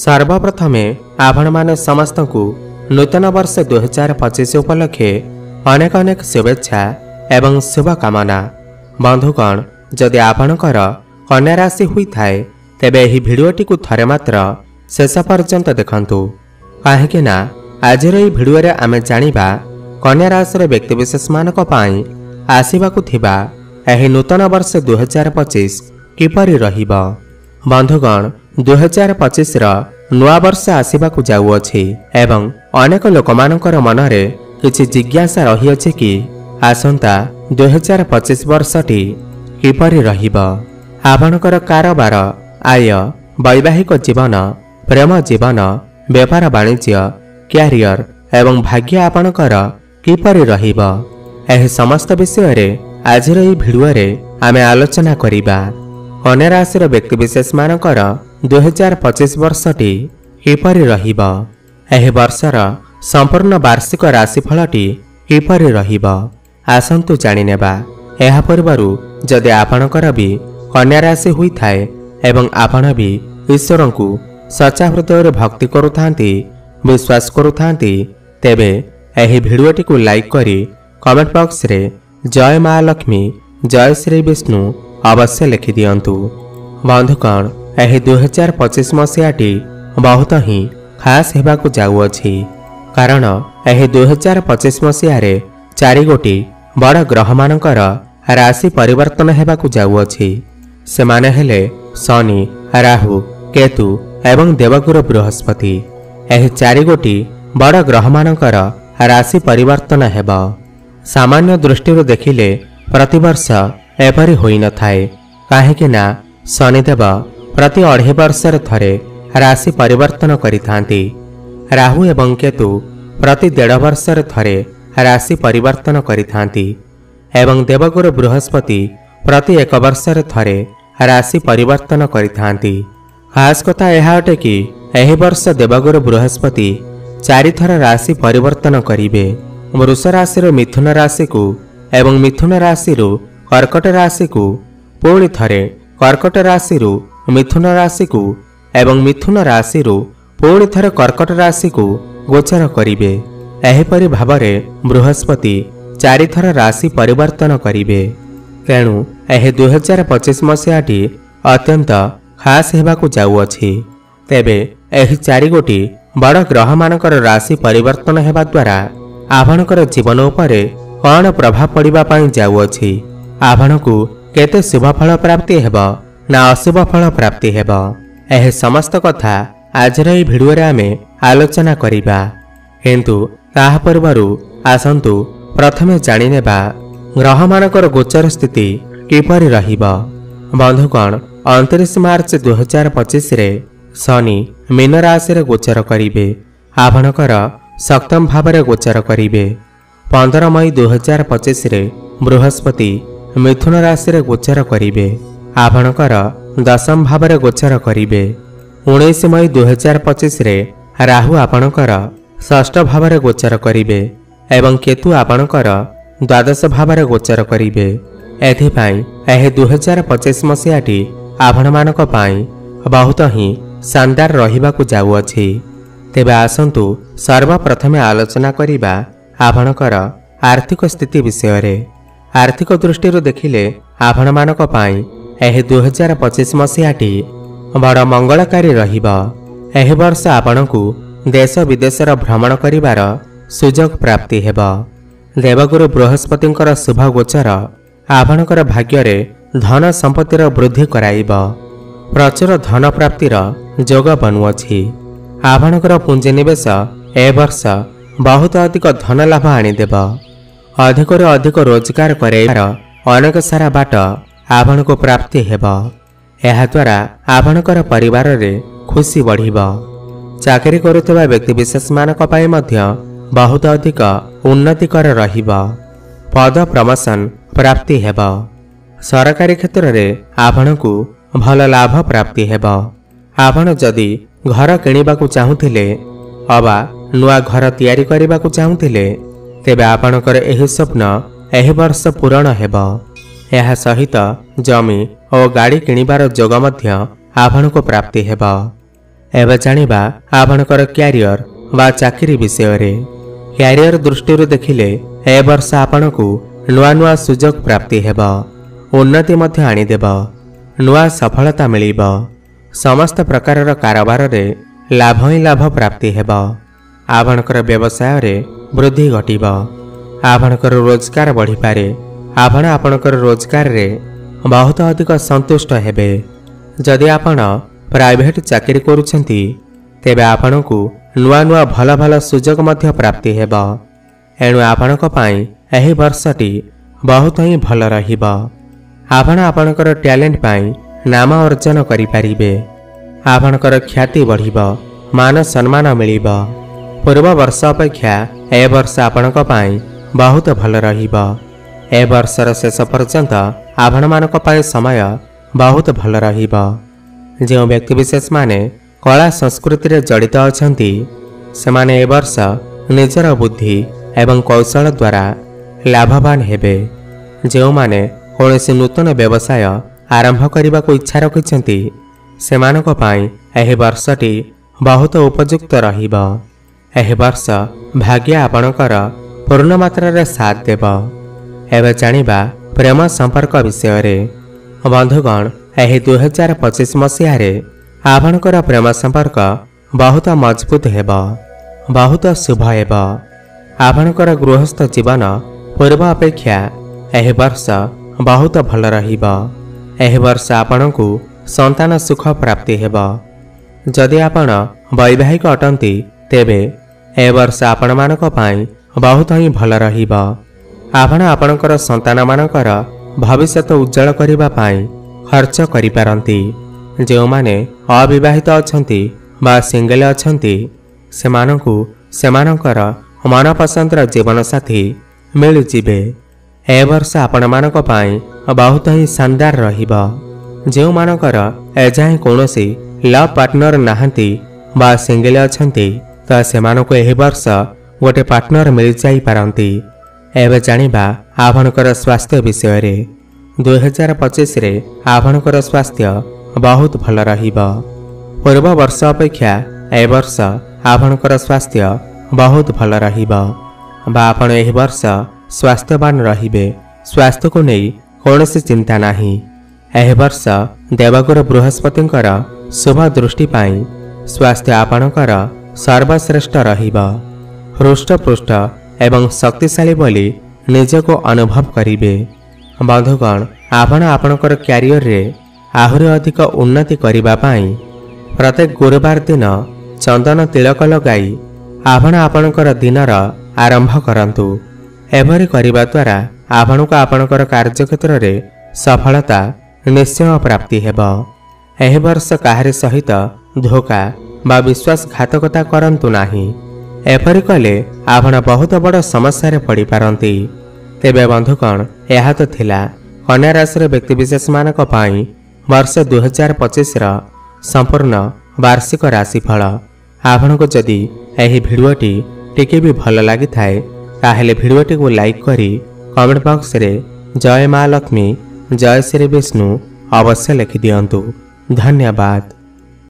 सर्वप्रथमे आपण माने समस्त को नूतन वर्ष 2025 उपलक्षे अनेक अनेक शुभेच्छा एवं शुभकामना। बंधुगण, जदि आपणकर कन्या राशि हुई थाए तेबे एही भिडियोटी को थरे मात्र शेष पर्यंत देखंतु, काहेकि ना आजिर एही भिडियो रे आमे जानिबा कन्या राशि व्यक्तिविशेष मानक पई आसीबाकु थिबा एही नूतन वर्ष 2025 किपरि रहिबा। बंधुगण, 2025 नुआ वर्ष आसीबाकु जाउअछि एवं अनेक लोकमानकर मनरे किछि जिज्ञासा रहिअछि कि आसंता 2025 वर्षटी किपरि रहिबा। आपणकर कारोबार, आय, वैवाहिक जीवन, प्रेम जीवन, व्यापार वाणिज्य, क्यारियर एवं भाग्य आपणकर किपरि रहिबा। एही समस्त विषय रे आजिर एही भिडियो रे आमे आलोचना करिबा। कन्या राशि व्यक्तिविशेष मानकर 2025 वर्षटी किपरि रहिबा। एही वर्षर संपूर्ण वार्षिक राशिफलटी किपरि रहिबा आसंतु जानि नेबा। एहा पूर्वरु जदि आपणकर भी कन्या राशि हुई थाए एवं आपण भी ईश्वर को सच्चा हृदय भक्ति करुथांती, विश्वास करुथांती, तेबे एही भिडियोटी को लाइक करी कमेंट बॉक्स रे जय मां लक्ष्मी, जय श्री विष्णु अवश्य लिखि दियंतु। बंधुगण, एही 2025 मसीहाटी बहुत ही खास हेबाकु जाउअछि, कारण एही 2025 मसीहारे 4 गोटी बड़ ग्रह मानकर राशि परिवर्तन हेबाकु जाउअछि। सेमाने हेले शनि, राहु, केतु एवं देवगुरु बृहस्पति। एही 4 गोटी बड़ ग्रह मानकर राशि परिवर्तन हेबा। सामान्य दृष्टि देखिले प्रतिवर्ष एपरि होई न थाए, काहेकि ना शनिदेव प्रति 2.5 वर्ष थरे राशि परिवर्तन करिथांती। राहु एवं केतु प्रति 1.5 वर्ष थरे राशि परिवर्तन करिथांती एवं देवगुरु बृहस्पति प्रति 1 वर्ष थरे राशि परिवर्तन करिथांती। खास कथा यह अटे कि एही वर्ष देवगुरु बृहस्पति 4 थर राशि परिवर्तन करिवे। वृष राशि मिथुन राशि को एवं मिथुन राशि कर्कट राशि को, पुणी थरे कर्कट राशि मिथुन राशि को एवं मिथुन राशि पुणी थरे कर्कट राशि को गोचर करिवे। एहीपरि भावरे बृहस्पति 4 थर राशि परिवर्तन करिवे। तेणु एही 2025 मसीहाटी अत्यंत खास हेबाकु जाउअछि। तेबे एही 4 गोटी बड़ ग्रह मानकर राशि परिवर्तन हेबा द्वारा आपणकर जीवन उपरे कौन प्रभाव पड़िबा पई जाउअछि, आपणकु केते शुभ फल प्राप्ति हेबा ना अशुभ फल प्राप्ति हेबा, एही समस्त कथा आजर एही भिडियो रे आमे आलोचना करिबा। किंतु ताहा पूर्वरु आसंतु प्रथमे जानि नेबा ग्रह मानकर गोचर स्थिति किपरि रहिबा। बंधुगण, 29 मार्च 2025 रे शनि मीन राशि रे गोचर करिवे। आपणकर सप्तम भाव रे गोचर करिवे। 15 मई 2025 रे बृहस्पति मिथुन राशि रे गोचर करिवे। आपणकर दशम भाव रे गोचर करिवे। 19 मई 2025 रे राहु आपणकर षष्ठ भाव रे गोचर करिवे एवं केतु आपणकर द्वादश भाव रे गोचर करिवे। एथिपाई एही 2025 मसीहाटी आपण मानक पई बहुत ही शानदार रहिबाकु जाउअछि। तेबे आसंतु सर्वप्रथमे आलोचना करिबा आपणकर आर्थिक स्थिति विषय रे। आर्थिक दृष्टि देखिले आपण मानक पई एही 2025 मसीहाटी बड़ मंगलकारी रहिबा। एही वर्ष आपणकु देश विदेशर भ्रमण करिवार सुजोग प्राप्ति हेबा। देवगुरु बृहस्पतिंकर शुभ गोचर आपणकर भाग्य रे धन संपत्तिर वृद्धि कराइबा। प्रचुर धन प्राप्तिर जोग बनुअछि। आपणकर पुंजी निवेश ए वर्ष बहुत अधिक धन लाभ आनिदेबा। अधिक अधिक रोजगार कराइबार अनेक सारा बाट आपण को प्राप्ति हेबा। एहा द्वारा आपणकर परिवार रे खुशी बढ़िबा। चाकरी करुवा व्यक्ति विशेष मानक पई मध्य बहुत अधिक उन्नतिकर रहिबा। पद प्रमोशन प्राप्ति हेबा। सरकारी क्षेत्र रे आपणकु भल लाभ प्राप्ति हेबा। आपण जदि घर किणिबाकु चाहुथिले अबा नुआ घर तैयारी करिबाकु चाहुथिले तेबे आपणकर एही स्वप्न एही वर्ष पूरण हेबा। एहा सहित जमी और गाड़ी किणिबार जोग मध्य आपणको प्राप्ति हेबा। एबे जानिबा आपणकर क्यारियर बा चाकरी विषय। क्यारियर दृष्टि देखिले ए वर्ष आपणकु नुआ नुआ सुजोग प्राप्ति हेब, उन्नति मध्य आनीदेव, नुआ सफलता मिलिब। समस्त प्रकार कारोबार रे लाभ ही लाभ प्राप्ति हेब। आपणकर व्यवसाय रे वृद्धि घटिब। आपणकर रोजगार बढ़ी पारे। आपण आपणकर रोजगार रे बहुत अधिक संतुष्ट हेबे। जदि आपण प्राइवेट चाकरी करूछंती तेबे आपणकु नुआ नुआ भल भल सुजोग मध्य प्राप्ति हेब। एणु आपणक पई एही वर्षटी बहुत ही भल रहिब। आपण आपणकर टैलेंट पई नाम अर्जन करि पारिबे। आपणकर ख्याति बढ़िब, मान सम्मान मिलिब। पूर्व वर्ष अपेक्षा ए वर्ष आपणक पई बहुत भल रहिब। ए वर्षर शेष पर्यंत आपण मानक पई समय बहुत भल रहिब। जो व्यक्तिविशेष माने कला संस्कृति रे जड़ित अछंती सेमाने ए वर्ष निजर बुद्धि एवं कौशल द्वारा लाभवान हेबे। जो माने कौनसी नूतन व्यवसाय आरंभ करने को इच्छा रखिछंती सेमानक पई एही वर्षटी बहुत उपयुक्त रहिब। एही वर्ष भाग्य आपणकर पूर्ण मात्रा रे साथ देव। एबे जानिबा प्रेम संपर्क विषय रे। बंधुगण, एही 2025 मसीह रे आपणकर प्रेम संपर्क बहुत मजबूत हेब, बहुत शुभ हेब। आपणकर गृहस्थ जीवन पूर्व अपेक्षा एही वर्ष बहुत भल रहिब। एही वर्ष आपणकु संतान सुख प्राप्ति हेब। जदि आपण वैवाहिक अटंती तेबे ए वर्ष आपण मानक पई बहुत ही भल रहिब। आपण आपणकर संतान मानकर भविष्यत उज्जवल करिबा पई खर्च करि पारंती। जो माने अविवाहित अछंती बा सिंगल अछंती सेमानकु सेमानकर मनपसंदर जीवन साथी मिल जिबे। ए वर्ष आपण मानक पई बहुत ही शानदार रहिब। जो मानकर एजाए कौनसी लव पार्टनर नाहंती बा सिंगल अछंती त सेमानकु एही वर्ष गोटे पार्टनर मिल जाई पारंती। एबे जानिबा आपणकर स्वास्थ्य विषय रे। 2025 रे आपणकर स्वास्थ्य बहुत भल रहिब। पूर्व वर्ष अपेक्षा ए वर्ष आपणकर स्वास्थ्य बहुत भल रहिब बा आपण एही वर्ष स्वास्थ्यवान रहिबे। स्वास्थ्य को नहीं कौनसी चिंता नहीं। एही वर्ष देवगुरु बृहस्पतिंकर शुभ दृष्टि पाई स्वास्थ्य आपणकर सर्वश्रेष्ठ रहिब। हृष्टपुष्ट एवं शक्तिशाली बोली निजको अनुभव करिबे। बंधुगण, आपण आपणकर क्यारियर रे आहुरी अधिक उन्नति करिबा पाई प्रत्येक गुरुवार दिन चंदन तिलक लगाई आपण आपणकर दिनर आरंभ करंतु। एभरि करिबा द्वारा आपणको आपणकर कार्यक्षेत्र रे सफलता निश्चय प्राप्ति हेब। एही वर्ष काहरी सहित धोखा बा विश्वासघातकता करंतु नाही। एपरि कले आपण बहुत बड़ समस्या रे पड़ी पारंती। तेबे बंधुगण, यह तो थिला कन्या राशि व्यक्तिविशेष मानक पाई वर्ष 2025 रा संपूर्ण वार्षिक राशिफल। आपनको जदि एही भिडियोटी टिके भी भल लगी थाए ताहेले भिडियोटी को लाइक करी कमेंट बॉक्स रे जय माँ लक्ष्मी, जय श्री विष्णु अवश्य लिखि दियंतु। धन्यवाद।